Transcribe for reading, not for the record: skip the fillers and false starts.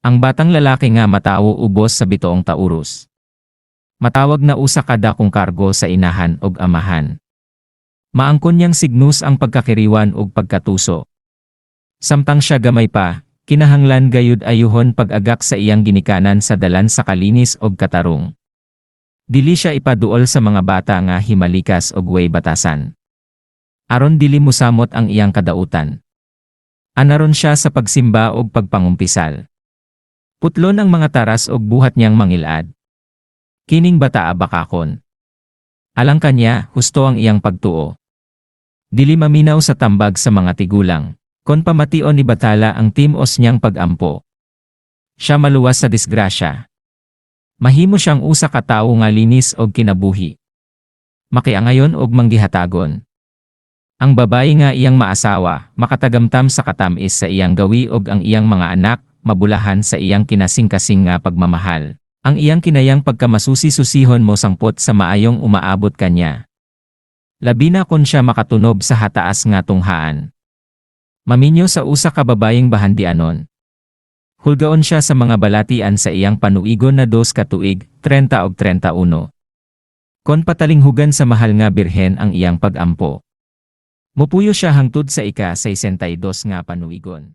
Ang batang lalaki nga matawo ubos sa bitoong taurus. Matawag na usa kada kung kargo sa inahan og amahan. Maangkon niyang signus ang pagkakiriwan og pagkatuso. Samtang siya gamay pa, kinahanglan gayud ayuhon pag-agak sa iyang ginikanan sa dalan sa kalinis og katarong. Dili siya ipaduol sa mga bata nga himalikas og way batasan. Aron dili mosamot ang iyang kadautan. Anaron siya sa pagsimba og pagpangumpisal. Putlon ang mga taras og buhat niyang mangilad. Kining bataa bakakon. Alang kanya, husto ang iyang pagtuo. Dili maminaw sa tambag sa mga tigulang, kon pamation ni batala ang timos niyang pag-ampo. Siya maluwas sa disgrasya. Mahimo siyang usa ka tawo nga linis og kinabuhi. Makiangayon og manggihatagon. Ang babayi nga iyang maasawa, makatagamtam sa katamis sa iyang gawi og ang iyang mga anak, mabulahan sa iyang kinasing-kasing nga pagmamahal. Ang iyang kinayang pagkamasusi-susihon mo sangpot sa maayong umaabot kanya. Labi na kon siya makatunob sa hataas nga tunghaan. Maminyo sa usa ka babayeng bahandianon. Hulgaon siya sa mga balatian sa iyang panuigon na 2 ka tuig, 30 og 31. Kon patalinghugan sa mahal nga birhen ang iyang pag-ampo. Mupuyo siya hangtod sa ika-62 nga panuigon.